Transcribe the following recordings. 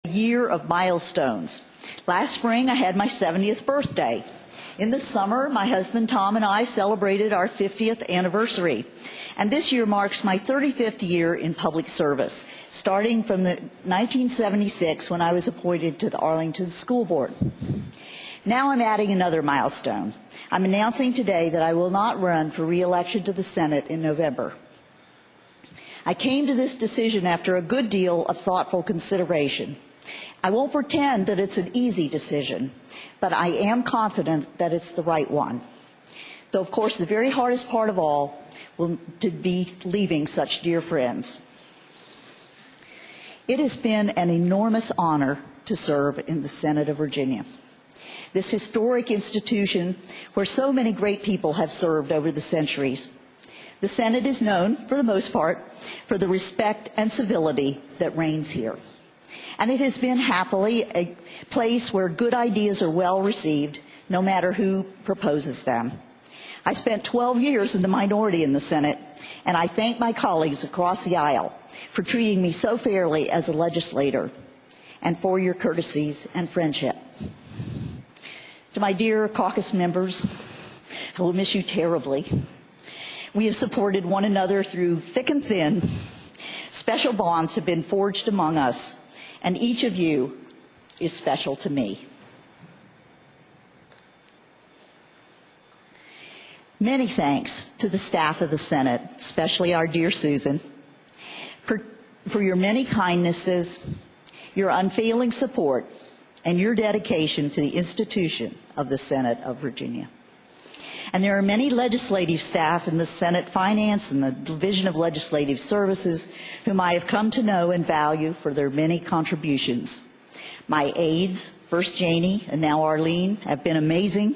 Year of milestones. Last spring, I had my 70th birthday. In the summer, my husband Tom and I celebrated our 50th anniversary. And this year marks my 35th year in public service, starting from 1976 when I was appointed to the Arlington School Board. Now I'm adding another milestone. I'm announcing today that I will not run for re-election to the Senate in November. I came to this decision after a good deal of thoughtful consideration. I won't pretend that it's an easy decision, but I am confident that it's the right one. Though, of course, the very hardest part of all will be leaving such dear friends. It has been an enormous honor to serve in the Senate of Virginia, this historic institution where so many great people have served over the centuries. The Senate is known, for the most part, for the respect and civility that reigns here. And it has been happily a place where good ideas are well received, no matter who proposes them. I spent 12 years in the minority in the Senate, and I thank my colleagues across the aisle for treating me so fairly as a legislator, and for your courtesies and friendship. To my dear caucus members, I will miss you terribly. We have supported one another through thick and thin. Special bonds have been forged among us, and each of you is special to me. Many thanks to the staff of the Senate, especially our dear Susan, for your many kindnesses, your unfailing support, and your dedication to the institution of the Senate of Virginia. And there are many legislative staff in the Senate Finance and the Division of Legislative Services whom I have come to know and value for their many contributions. My aides, first Janie and now Arlene, have been amazing,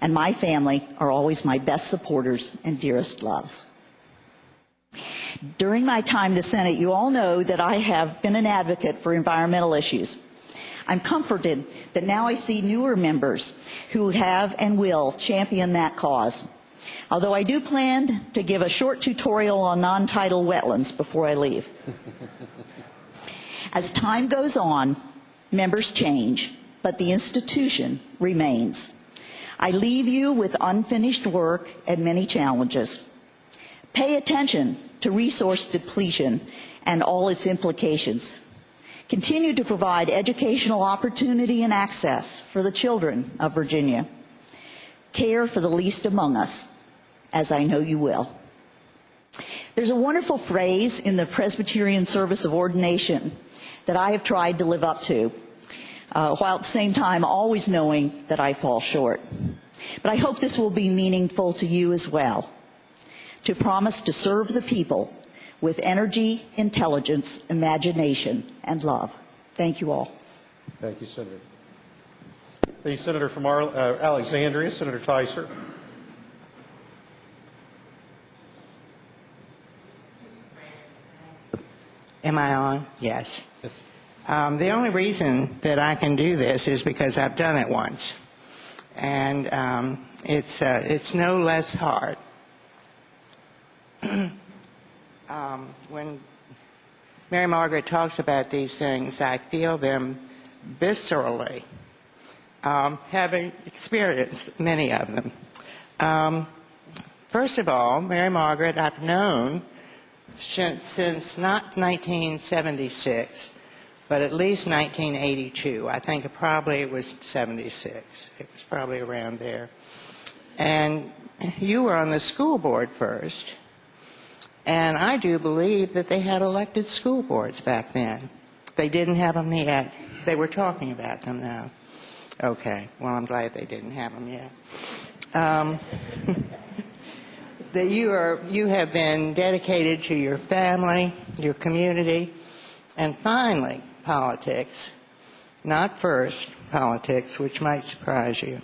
and my family are always my best supporters and dearest loves. During my time in the Senate, you all know that I have been an advocate for environmental issues. I'm comforted that now I see newer members who have and will champion that cause. Although I do plan to give a short tutorial on non-tidal wetlands before I leave. As time goes on, members change, but the institution remains. I leave you with unfinished work and many challenges. Pay attention to resource depletion and all its implications. Continue to provide educational opportunity and access for the children of Virginia. Care for the least among us, as I know you will. There's a wonderful phrase in the Presbyterian service of ordination that I have tried to live up to, while at the same time always knowing that I fall short. But I hope this will be meaningful to you as well. To promise to serve the people with energy, intelligence, imagination, and love. Thank you all. Thank you, Senator. The Senator from Alexandria, Senator Ticer. Am I on? Yes. Yes. The only reason that I can do this is because I've done it once. And it's no less hard. When Mary Margaret talks about these things, I feel them viscerally, having experienced many of them. First of all, Mary Margaret I've known since not 1976, but at least 1982. I think probably it was 76. It was probably around there. And you were on the school board first. And I do believe that they had elected school boards back then. They didn't have them yet. They were talking about them now. Okay, well, I'm glad they didn't have them yet. That you have been dedicated to your family, your community, and finally, politics. Not first, politics, which might surprise you.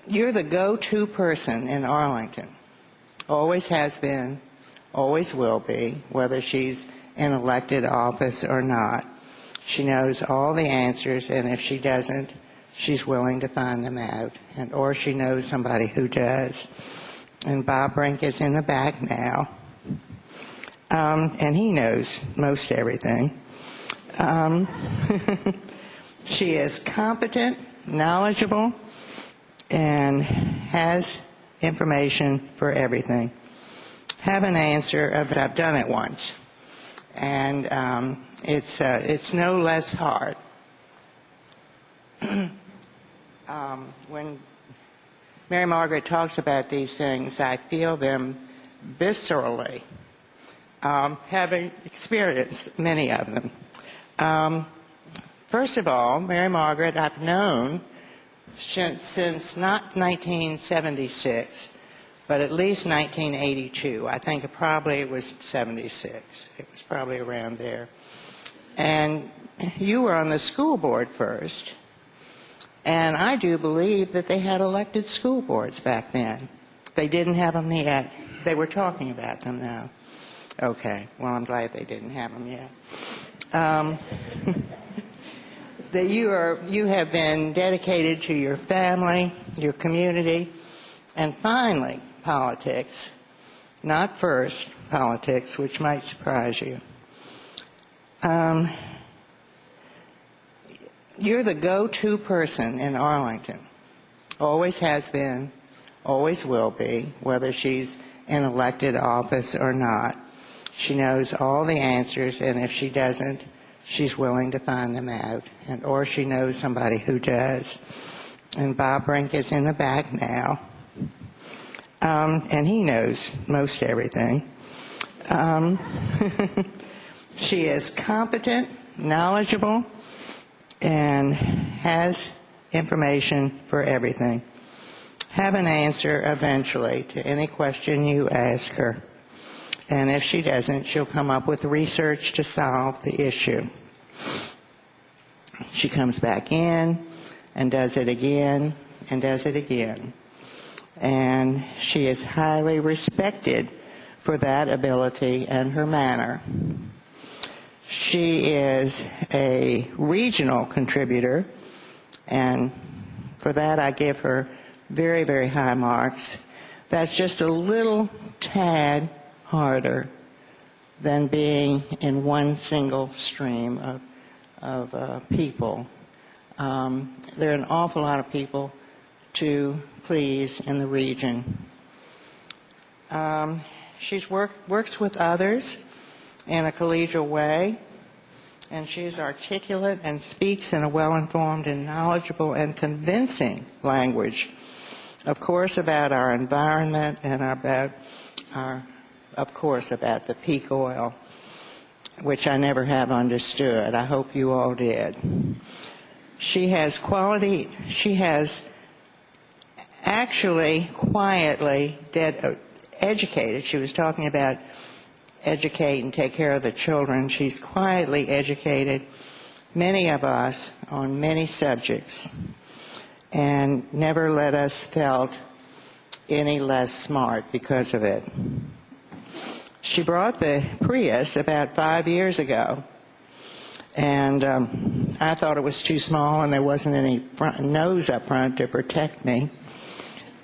You're the go-to person in Arlington. Always has been, always will be, whether she's in elected office or not. She knows all the answers, and if she doesn't, she's willing to find them out, or she knows somebody who does. And Bob Brink is in the back now. and he knows most everything. She is competent, knowledgeable, and has information for everything. Have an answer. I've done it once, and it's no less hard. When Mary Margaret talks about these things, I feel them viscerally, having experienced many of them. First of all, Mary Margaret I've known since not 1976, but at least 1982. I think probably it was 76. It was probably around there. And you were on the school board first, and I do believe that they had elected school boards back then. They didn't have them yet. They were talking about them now. Okay, well, I'm glad they didn't have them yet. That you have been dedicated to your family, your community, and finally, politics. Not first, politics, which might surprise you. You're the go-to person in Arlington. Always has been, always will be, whether she's in elected office or not. She knows all the answers, and if she doesn't, she's willing to find them out, or she knows somebody who does. And Bob Brink is in the back now, and he knows most everything. She is competent, knowledgeable, and has information for everything. Have an answer eventually to any question you ask her. And if she doesn't, she'll come up with research to solve the issue. She comes back in and does it again and does it again. And she is highly respected for that ability and her manner. She is a regional contributor, and for that I give her very, very high marks. That's just a little tad harder than being in one single stream of people. There are an awful lot of people to please in the region. She's works with others in a collegial way, and she's articulate and speaks in a well-informed and knowledgeable and convincing language, of course, about our environment and of course, about the peak oil, which I never have understood. I hope you all did. She has quality. She has actually quietly educated. She was talking about educate and take care of the children. She's quietly educated many of us on many subjects and never let us felt any less smart because of it. She brought the Prius about 5 years ago, and I thought it was too small and there wasn't any nose up front to protect me,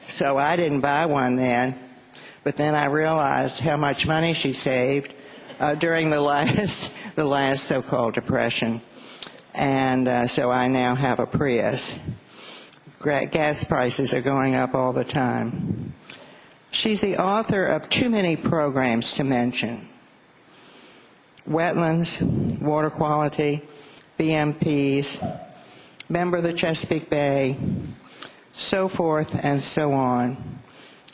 so I didn't buy one then. But then I realized how much money she saved during the last so-called depression, and so I now have a Prius. Gas prices are going up all the time. She's the author of too many programs to mention: wetlands, water quality, BMPs, member of the Chesapeake Bay, so forth and so on,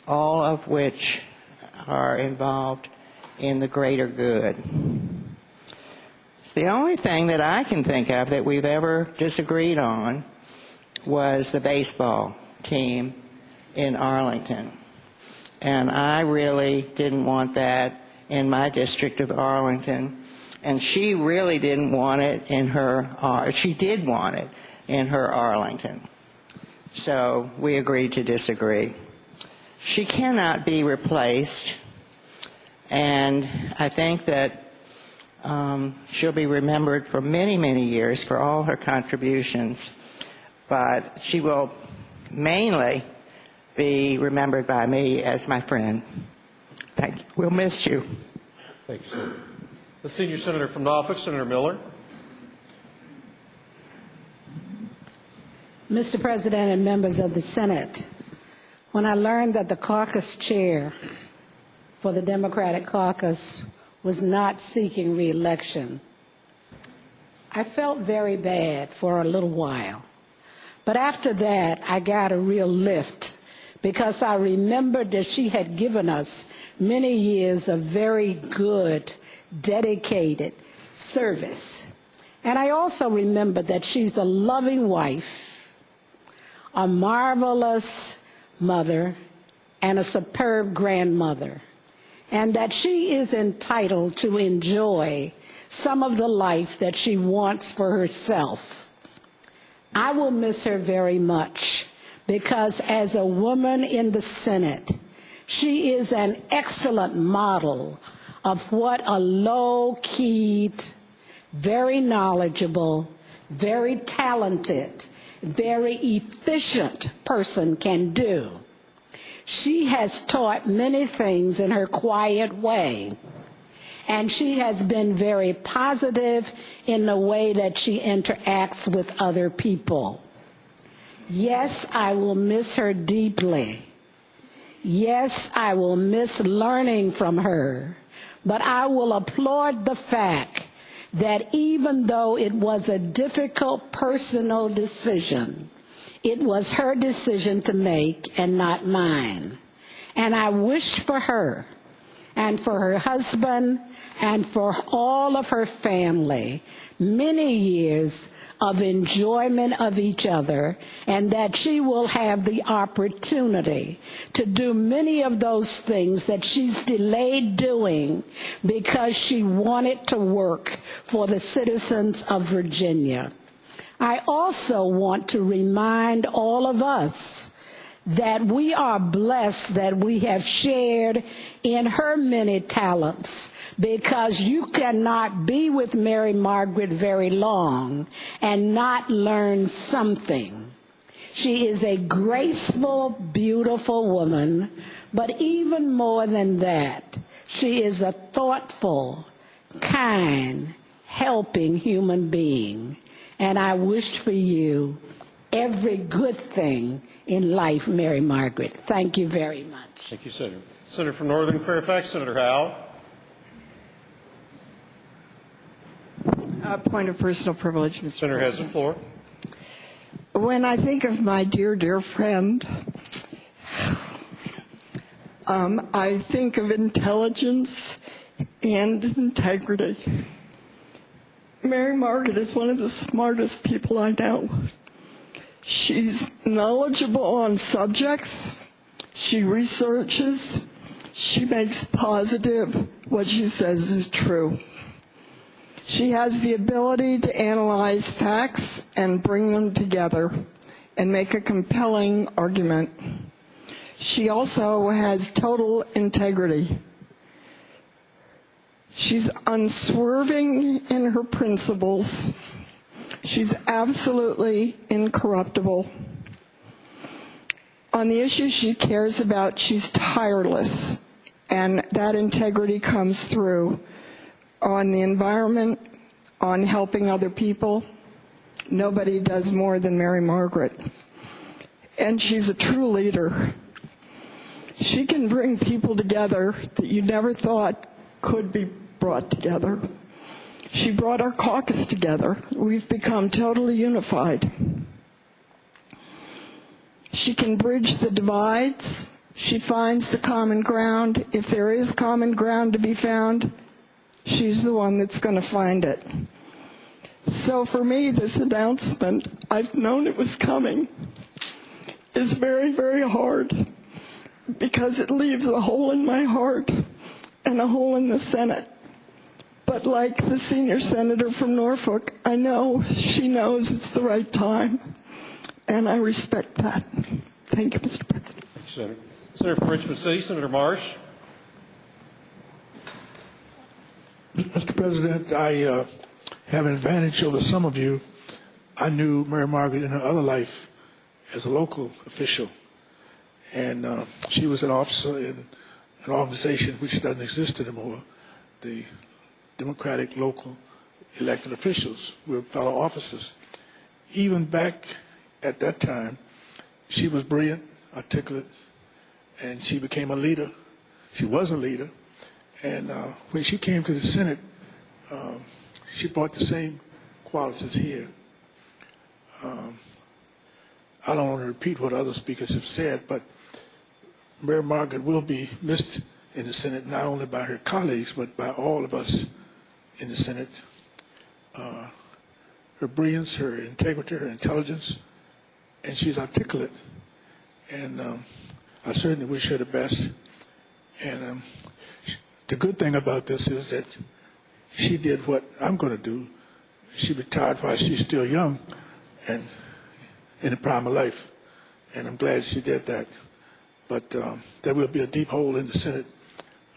all of which are involved in the greater good. It's the only thing that I can think of that we've ever disagreed on was the baseball team in Arlington. And I really didn't want that in my district of Arlington. And she really didn't want it in her, she did want it in her Arlington. So we agreed to disagree. She cannot be replaced, and I think that she'll be remembered for many, many years for all her contributions, but she will mainly be remembered by me as my friend. Thank you. We'll miss you. Thank you, Senator. The senior senator from Norfolk, Senator Miller. Mr. President and members of the Senate, when I learned that the caucus chair for the Democratic caucus was not seeking reelection, I felt very bad for a little while. But after that, I got a real lift because I remembered that she had given us many years of very good, dedicated service. And I also remember that she's a loving wife, a marvelous mother, and a superb grandmother, and that she is entitled to enjoy some of the life that she wants for herself. I will miss her very much because as a woman in the Senate, she is an excellent model of what a low-keyed, very knowledgeable, very talented, very efficient person can do. She has taught many things in her quiet way, and she has been very positive in the way that she interacts with other people. Yes, I will miss her deeply. Yes, I will miss learning from her, but I will applaud the fact that even though it was a difficult personal decision, it was her decision to make and not mine. And I wish for her and for her husband and for all of her family many years of enjoyment of each other, and that she will have the opportunity to do many of those things that she's delayed doing because she wanted to work for the citizens of Virginia. I also want to remind all of us that we are blessed that we have shared in her many talents, because you cannot be with Mary Margaret very long and not learn something. She is a graceful, beautiful woman, but even more than that, she is a thoughtful, kind, helping human being. And I wish for you every good thing in life, Mary Margaret. Thank you very much. Thank you, Senator. Senator from Northern Fairfax, Senator Howe. Point of personal privilege, Mr. Senator has the floor. When I think of my dear, dear friend, I think of intelligence and integrity. Mary Margaret is one of the smartest people I know. She's knowledgeable on subjects. She researches. She makes positive what she says is true. She has the ability to analyze facts and bring them together and make a compelling argument. She also has total integrity. She's unswerving in her principles. She's absolutely incorruptible. On the issues she cares about, she's tireless, and that integrity comes through. On the environment, on helping other people, nobody does more than Mary Margaret. And she's a true leader. She can bring people together that you never thought could be brought together. She brought our caucus together. We've become totally unified. She can bridge the divides. She finds the common ground. If there is common ground to be found, she's the one that's going to find it. So for me, this announcement, I've known it was coming, is very, very hard, because it leaves a hole in my heart and a hole in the Senate. But like the senior senator from Norfolk, I know she knows it's the right time, and I respect that. Thank you, Mr. President. Thank you, Senator. Senator from Richmond City, Senator Marsh. Mr. President, I have an advantage over some of you. I knew Mary Margaret in her other life as a local official, and she was an officer in an organization which doesn't exist anymore, the Democratic local elected officials. We're fellow officers. Even back at that time, she was brilliant, articulate, and she became a leader. She was a leader. And when she came to the Senate, she brought the same qualities here. I don't want to repeat what other speakers have said, but Mary Margaret will be missed in the Senate, not only by her colleagues, but by all of us in the Senate. Her brilliance, her integrity, her intelligence, and she's articulate. And I certainly wish her the best. And the good thing about this is that she did what I'm going to do. She retired while she's still young and in the prime of life. And I'm glad she did that. But there will be a deep hole in the Senate.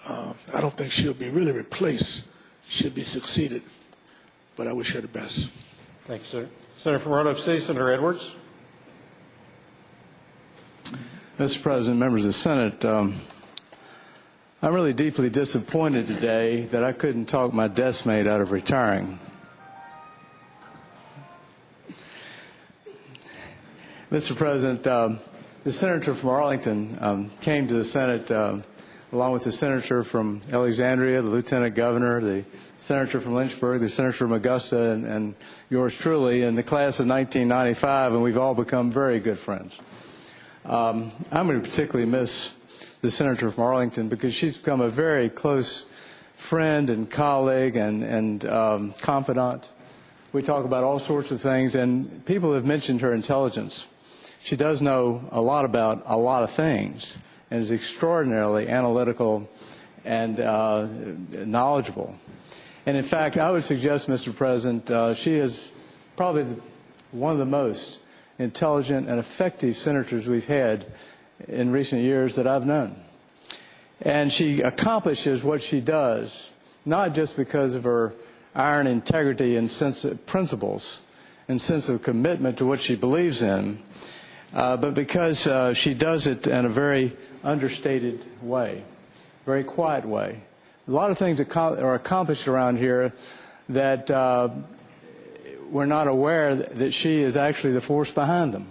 I don't think she'll be really replaced. She'll be succeeded. But I wish her the best. Thank you, sir. Senator from Roanoke City, Senator Edwards. Mr. President, members of the Senate, I'm really deeply disappointed today that I couldn't talk my desk mate out of retiring. Mr. President, the senator from Arlington came to the Senate along with the senator from Alexandria, the lieutenant governor, the senator from Lynchburg, the senator from Augusta, and yours truly in the class of 1995, and we've all become very good friends. I'm going to particularly miss the senator from Arlington because she's become a very close friend and colleague and confidant. We talk about all sorts of things, and people have mentioned her intelligence. She does know a lot about a lot of things and is extraordinarily analytical and knowledgeable. And in fact, I would suggest, Mr. President, she is probably one of the most intelligent and effective senators we've had in recent years that I've known. And she accomplishes what she does, not just because of her iron integrity and sense of principles and sense of commitment to what she believes in, but because she does it in a very understated way, very quiet way. A lot of things are accomplished around here that we're not aware that she is actually the force behind them.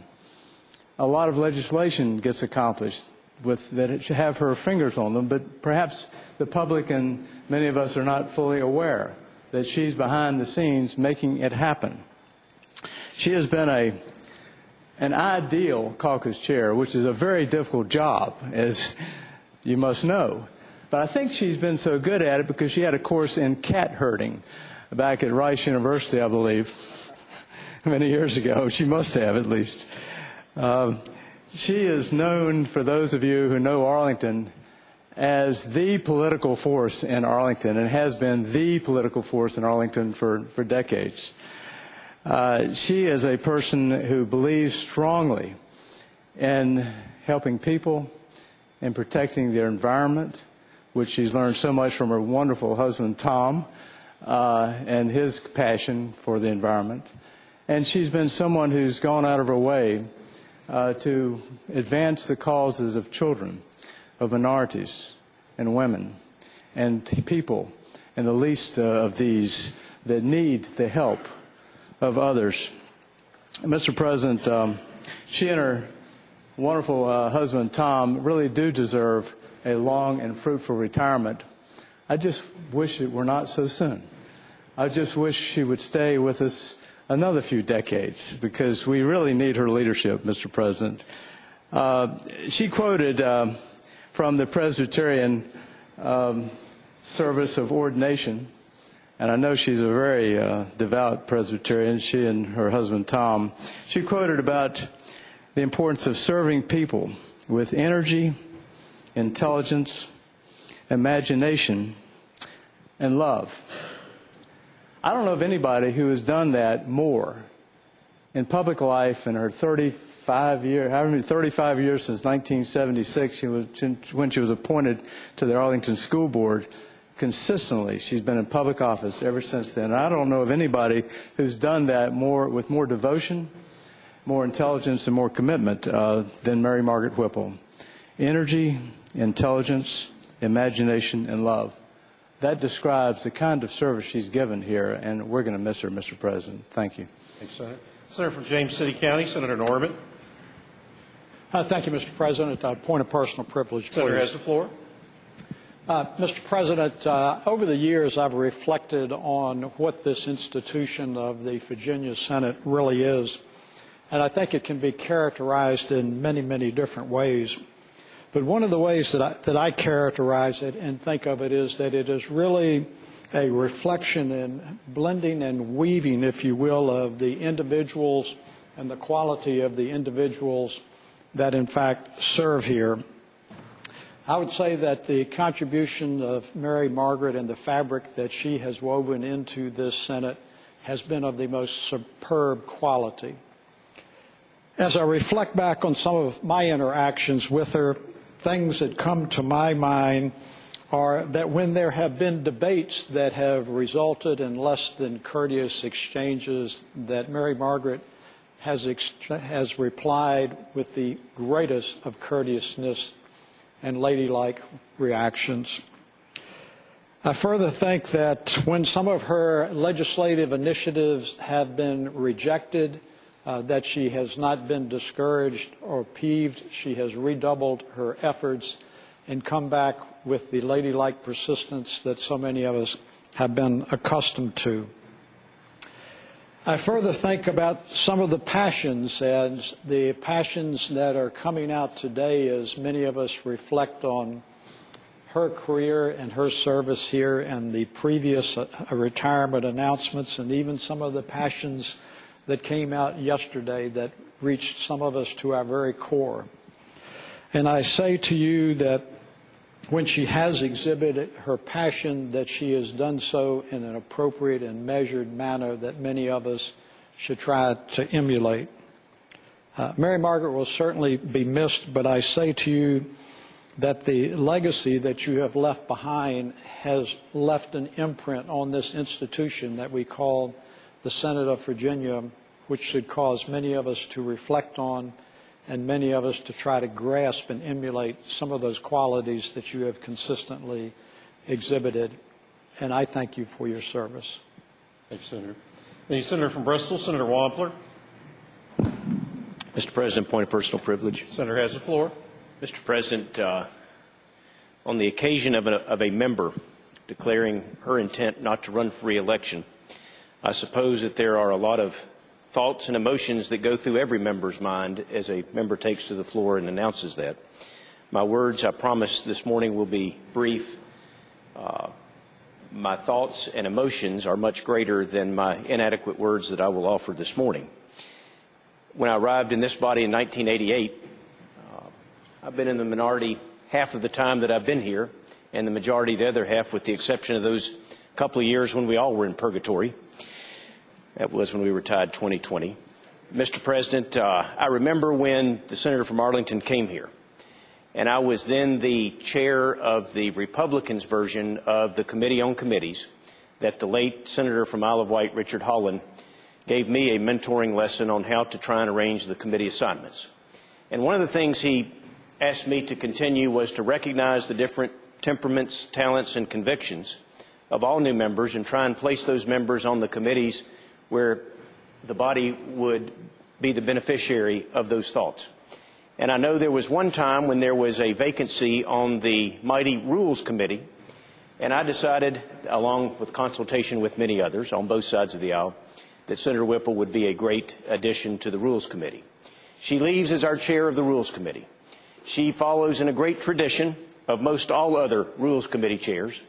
A lot of legislation gets accomplished that have her fingers on them, but perhaps the public and many of us are not fully aware that she's behind the scenes making it happen. She has been an ideal caucus chair, which is a very difficult job, as you must know. But I think she's been so good at it because she had a course in cat herding back at Rice University, I believe, many years ago. She must have, at least. She is known, for those of you who know Arlington, as the political force in Arlington, and has been the political force in Arlington for decades. She is a person who believes strongly in helping people and protecting their environment, which she's learned so much from her wonderful husband, Tom, and his passion for the environment. And she's been someone who's gone out of her way to advance the causes of children, of minorities and women and people, and the least of these that need the help of others. Mr. President, she and her wonderful husband, Tom, really do deserve a long and fruitful retirement. I just wish it were not so soon. I just wish she would stay with us another few decades because we really need her leadership, Mr. President. She quoted from the Presbyterian service of ordination, and I know she's a very devout Presbyterian, she and her husband Tom. She quoted about the importance of serving people with energy, intelligence, imagination, and love. I don't know of anybody who has done that more in public life in her 35 years since 1976, when she was appointed to the Arlington School Board. Consistently, she's been in public office ever since then. And I don't know of anybody who's done that with more devotion, more intelligence, and more commitment than Mary Margaret Whipple. Energy, intelligence, imagination, and love. that describes the kind of service she's given here, and we're going to miss her, Mr. President. Thank you. Thank you, Senator. Senator from James City County, Senator Norman. Thank you, Mr. President. Point of personal privilege, Senator please. has the floor. Mr. President, over the years I've reflected on what this institution of the Virginia Senate really is, and I think it can be characterized in many, many different ways. But one of the ways that I characterize it and think of it is that it is really a reflection and blending and weaving, if you will, of the individuals and the quality of the individuals that in fact serve here. I would say that the contribution of Mary Margaret and the fabric that she has woven into this Senate has been of the most superb quality. As I reflect back on some of my interactions with her, things that come to my mind are that when there have been debates that have resulted in less than courteous exchanges, that Mary Margaret has replied with the greatest of courteousness and ladylike reactions. I further think that when some of her legislative initiatives have been rejected, that she has not been discouraged or peeved. She has redoubled her efforts and come back with the ladylike persistence that so many of us have been accustomed to. I further think about some of the passions, and the passions that are coming out today as many of us reflect on her career and her service here and the previous retirement announcements, and even some of the passions that came out yesterday that reached some of us to our very core. And I say to you that when she has exhibited her passion, that she has done so in an appropriate and measured manner that many of us should try to emulate. Mary Margaret will certainly be missed, but I say to you that the legacy that you have left behind has left an imprint on this institution that we call the Senate of Virginia, which should cause many of us to reflect on and many of us to try to grasp and emulate some of those qualities that you have consistently exhibited. And I thank you for your service. Thank you, Senator. The Senator from Bristol, Senator Wampler. Mr. President, point of personal privilege. Senator has the floor. Mr. President, on the occasion of a member declaring her intent not to run for re-election, I suppose that there are a lot of thoughts and emotions that go through every member's mind as a member takes to the floor and announces that. My words, I promise this morning, will be brief. My thoughts and emotions are much greater than my inadequate words that I will offer this morning. When I arrived in this body in 1988, I've been in the minority half of the time that I've been here, and the majority the other half, with the exception of those couple of years when we all were in purgatory. That was when we retired 2020. Mr. President, I remember when the senator from Arlington came here, and I was then the chair of the Republicans' version of the Committee on Committees that the late senator from Isle of Wight, Richard Holland, gave me a mentoring lesson on how to try and arrange the committee assignments. And one of the things he asked me to continue was to recognize the different temperaments, talents, and convictions of all new members and try and place those members on the committees where the body would be the beneficiary of those thoughts. And I know there was one time when there was a vacancy on the mighty Rules Committee, and I decided, along with consultation with many others on both sides of the aisle, that Senator Whipple would be a great addition to the Rules Committee. She leaves as our chair of the Rules Committee. She follows in a great tradition of most all other Rules Committee chairs,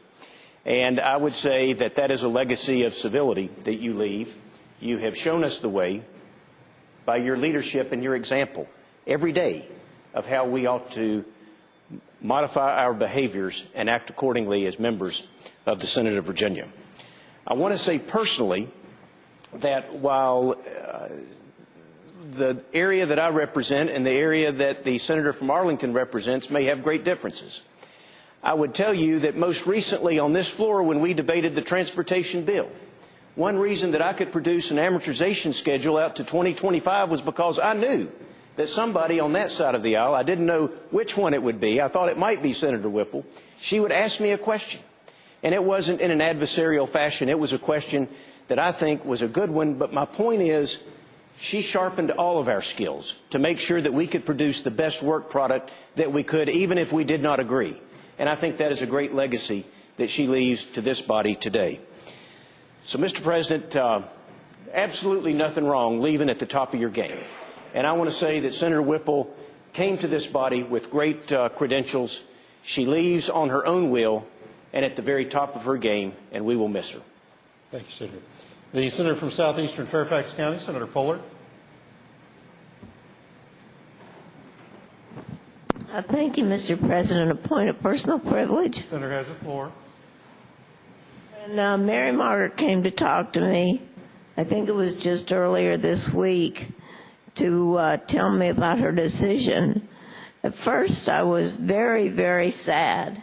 and I would say that that is a legacy of civility that you leave. You have shown us the way by your leadership and your example every day of how we ought to modify our behaviors and act accordingly as members of the Senate of Virginia. I want to say personally that while the area that I represent and the area that the senator from Arlington represents may have great differences, I would tell you that most recently on this floor when we debated the transportation bill, one reason that I could produce an amortization schedule out to 2025 was because I knew that somebody on that side of the aisle, I didn't know which one it would be, I thought it might be Senator Whipple, she would ask me a question. And it wasn't in an adversarial fashion. It was a question that I think was a good one. But my point is, she sharpened all of our skills to make sure that we could produce the best work product that we could, even if we did not agree. And I think that is a great legacy that she leaves to this body today. So, Mr. President, absolutely nothing wrong leaving at the top of your game. And I want to say that Senator Whipple came to this body with great credentials. She leaves on her own will and at the very top of her game, and we will miss her. Thank you, Senator. The senator from southeastern Fairfax County, Senator Pollard. Thank you, Mr. President. A point of personal privilege. Senator has the floor. When Mary Margaret came to talk to me, I think it was just earlier this week, to tell me about her decision, at first I was very, very sad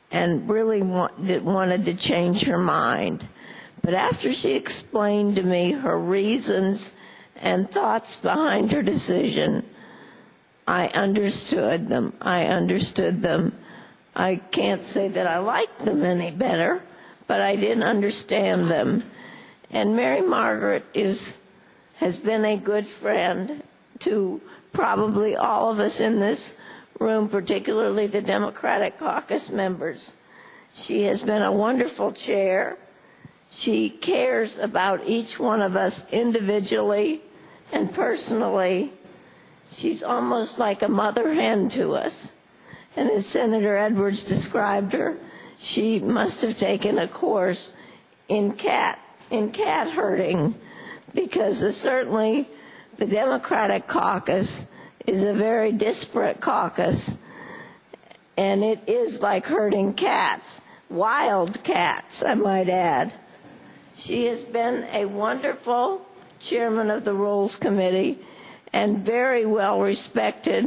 and really wanted to change her mind. But after she explained to me her reasons and thoughts behind her decision, I understood them. I can't say that I liked them any better, but I didn't understand them. And Mary Margaret has been a good friend to probably all of us in this room, particularly the Democratic Caucus members. She has been a wonderful chair. She cares about each one of us individually and personally. She's almost like a mother hen to us. And as Senator Edwards described her, she must have taken a course in cat herding, because certainly the Democratic caucus is a very disparate caucus, and it is like herding cats, wild cats, I might add. She has been a wonderful chairman of the Rules Committee and very well respected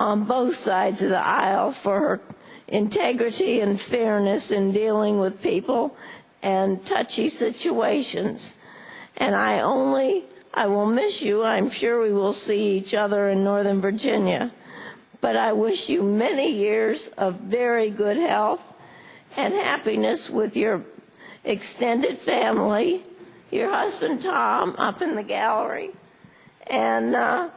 on both sides of the aisle for her integrity and fairness in dealing with people and touchy situations. And I will miss you. I'm sure we will see each other in Northern Virginia. But I wish you many years of very good health and happiness with your extended family, your husband Tom up in the gallery, and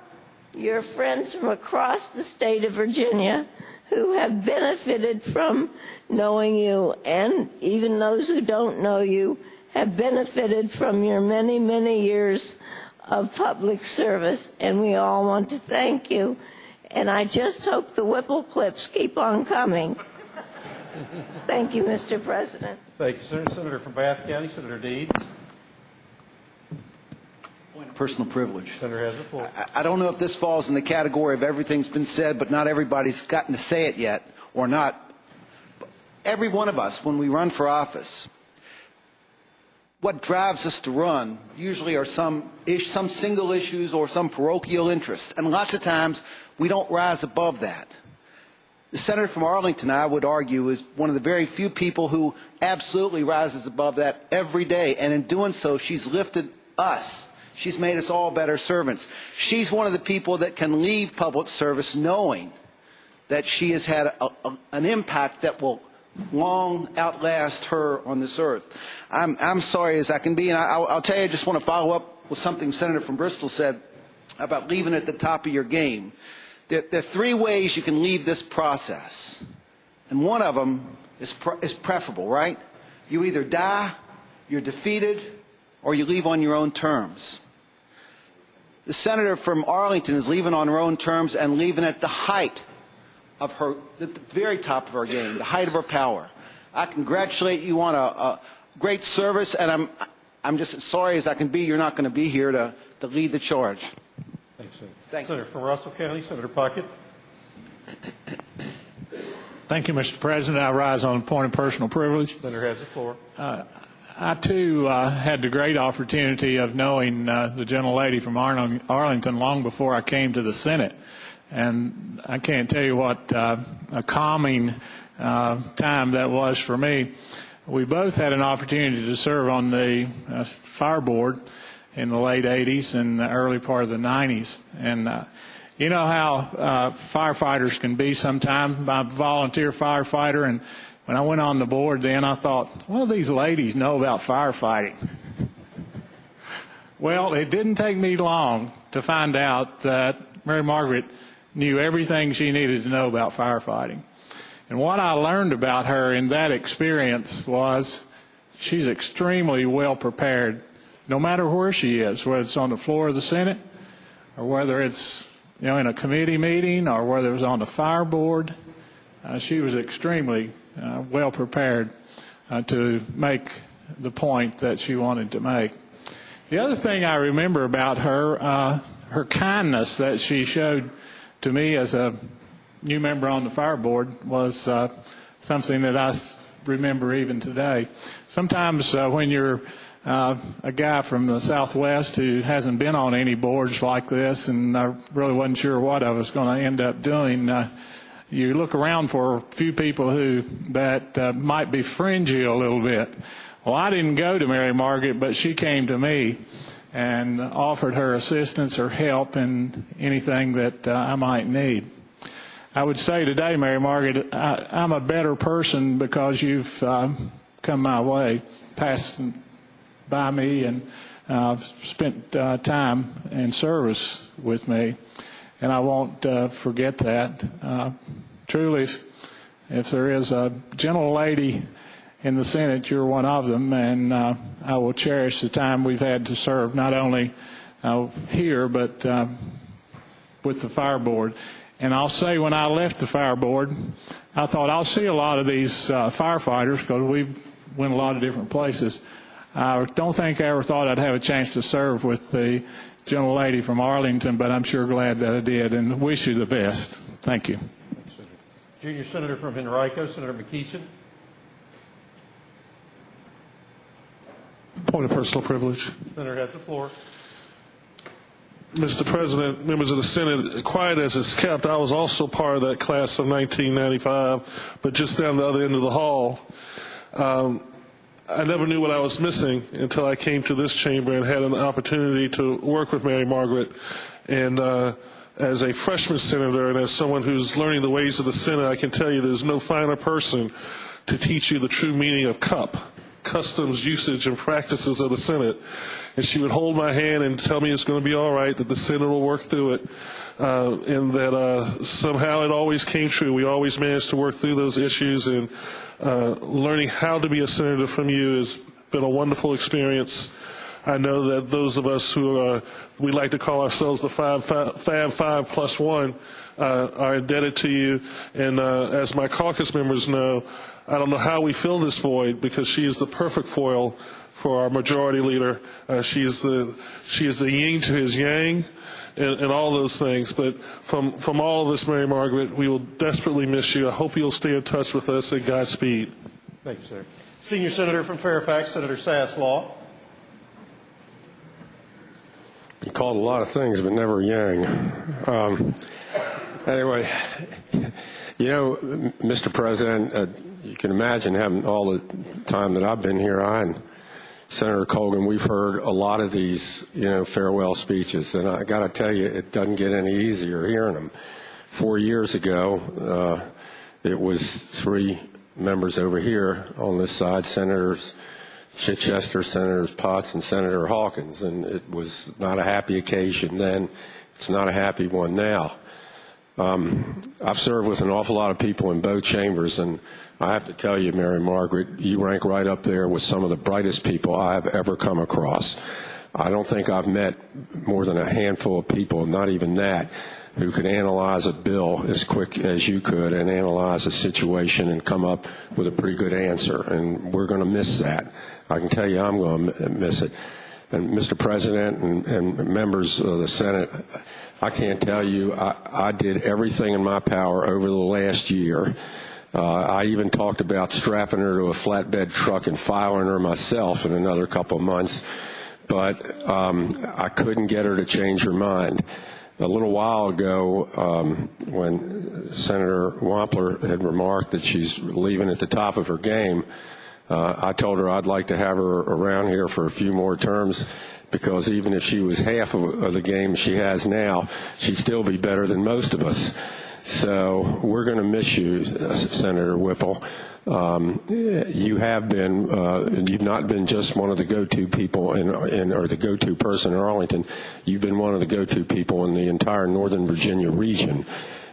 your friends from across the state of Virginia who have benefited from knowing you, and even those who don't know you have benefited from your many, many years of public service, and we all want to thank you. And I just hope the Whipple clips keep on coming. Thank you, Mr. President. Thank you, Senator. Senator from Bath County, Senator Deeds. Point of personal privilege. Senator has the floor. I don't know if this falls in the category of everything's been said, but not everybody's gotten to say it yet, or not. Every one of us, when we run for office, what drives us to run usually are some single issues or some parochial interests, and lots of times we don't rise above that. The senator from Arlington, I would argue, is one of the very few people who absolutely rises above that every day, and in doing so, she's lifted us. She's made us all better servants. She's one of the people that can leave public service knowing that she has had an impact that will long outlast her on this earth. I'm sorry as I can be, and I'll tell you, I just want to follow up with something Senator from Bristol said about leaving at the top of your game. There are three ways you can leave this process, and one of them is preferable, right? You either die, you're defeated, or you leave on your own terms. The senator from Arlington is leaving on her own terms and leaving at the height of her, at the very top of her game, the height of her power. I congratulate you on a great service, and I'm just as sorry as I can be you're not going to be here to lead the charge. Thanks, Senator. Thank Senator from Russell County, Senator Puckett. Thank you, Mr. President. I rise on a point of personal privilege. Senator has the floor. I, too, had the great opportunity of knowing the gentlelady from Arlington long before I came to the Senate. And I can't tell you what a calming time that was for me. We both had an opportunity to serve on the fire board in the late 80s and the early part of the 90s. And you know how firefighters can be sometimes. I'm a volunteer firefighter, and when I went on the board then, I thought, well, these ladies know about firefighting. Well, it didn't take me long to find out that Mary Margaret knew everything she needed to know about firefighting. And what I learned about her in that experience was she's extremely well prepared, no matter where she is, whether it's on the floor of the Senate or whether it's in a committee meeting or whether it was on the fire board. She was extremely well prepared to make the point that she wanted to make. The other thing I remember about her, her kindness that she showed to me as a new member on the fire board was something that I remember even today. Sometimes when you're a guy from the Southwest who hasn't been on any boards like this, and I really wasn't sure what I was going to end up doing, you look around for a few people that might befriend you a little bit. Well, I didn't go to Mary Margaret, but she came to me and offered her assistance or help in anything that I might need. I would say today, Mary Margaret, I'm a better person because you've come my way, passed by me, and spent time in service with me. And I won't forget that. Truly, if there is a gentle lady in the Senate, you're one of them, and I will cherish the time we've had to serve, not only here, but with the fire board. And I'll say when I left the fire board, I thought I'll see a lot of these firefighters because we went a lot of different places. I don't think I ever thought I'd have a chance to serve with the gentle lady from Arlington, but I'm sure glad that I did, and wish you the best. Thank you. Junior Senator from Henrico, Senator McEachin. Point of personal privilege. Senator has the floor. Mr. President, members of the Senate, quiet as it's kept, I was also part of that class of 1995, but just down the other end of the hall. I never knew what I was missing until I came to this chamber and had an opportunity to work with Mary Margaret. And as a freshman senator and as someone who's learning the ways of the Senate, I can tell you there's no finer person to teach you the true meaning of customs, usage, and practices of the Senate. And she would hold my hand and tell me it's going to be all right, that the Senate will work through it, and that somehow it always came true. We always managed to work through those issues, and learning how to be a senator from you has been a wonderful experience. I know that those of us who we like to call ourselves the Fab 5+1 are indebted to you, and as my caucus members know, I don't know how we fill this void because she is the perfect foil for our majority leader. She is the yin to his yang, and all those things. But from all of us, Mary Margaret, we will desperately miss you. I hope you'll stay in touch with us, and Godspeed. Thank you, sir. Senior Senator from Fairfax, Senator Saslaw. Been called a lot of things, but never yang. Anyway, Mr. President, you can imagine having all the time that I've been here, I and Senator Colgan, we've heard a lot of these, farewell speeches, and I got to tell you, it doesn't get any easier hearing them. 4 years ago, it was 3 members over here on this side, Senators Chichester, Senators Potts, and Senator Hawkins, and it was not a happy occasion then. It's not a happy one now. I've served with an awful lot of people in both chambers, and I have to tell you, Mary Margaret, you rank right up there with some of the brightest people I have ever come across. I don't think I've met more than a handful of people, not even that, who could analyze a bill as quick as you could and analyze a situation and come up with a pretty good answer. And we're going to miss that. I can tell you I'm going to miss it. And Mr. President and members of the Senate, I can't tell you, I did everything in my power over the last year. I even talked about strapping her to a flatbed truck and filing her myself in another couple of months, but I couldn't get her to change her mind. A little while ago, when Senator Wampler had remarked that she's leaving at the top of her game, I told her I'd like to have her around here for a few more terms, because even if she was half of the game she has now, she'd still be better than most of us. So we're going to miss you, Senator Whipple. You have been, you've not been just one of the go-to people or the go-to person in Arlington. You've been one of the go-to people in the entire Northern Virginia region.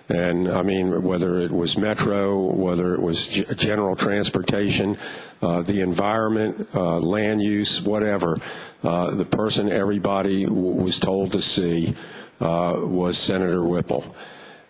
And I mean, whether it was metro, whether it was general transportation, the environment, land use, whatever, the person everybody was told to see was Senator Whipple.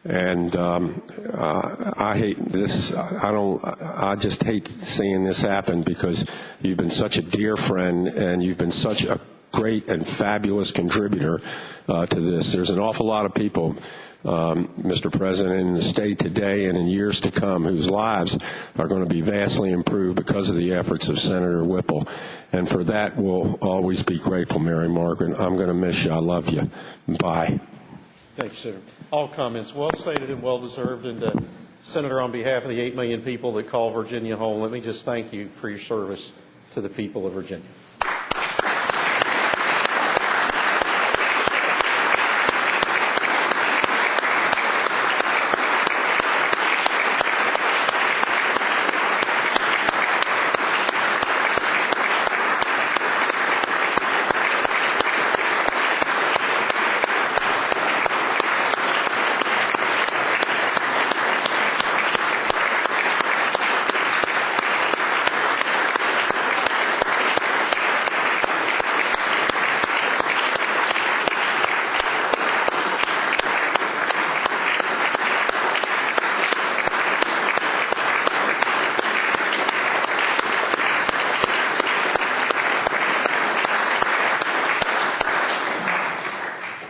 And I hate this. I just hate seeing this happen because you've been such a dear friend and you've been such a great and fabulous contributor to this. There's an awful lot of people, Mr. President, in the state today and in years to come whose lives are going to be vastly improved because of the efforts of Senator Whipple. And for that, we'll always be grateful, Mary Margaret. I'm going to miss you. I love you. Bye. Thank you, Senator. All comments well stated and well deserved. And Senator, on behalf of the 8 million people that call Virginia home, let me just thank you for your service to the people of Virginia.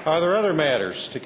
Are there other matters to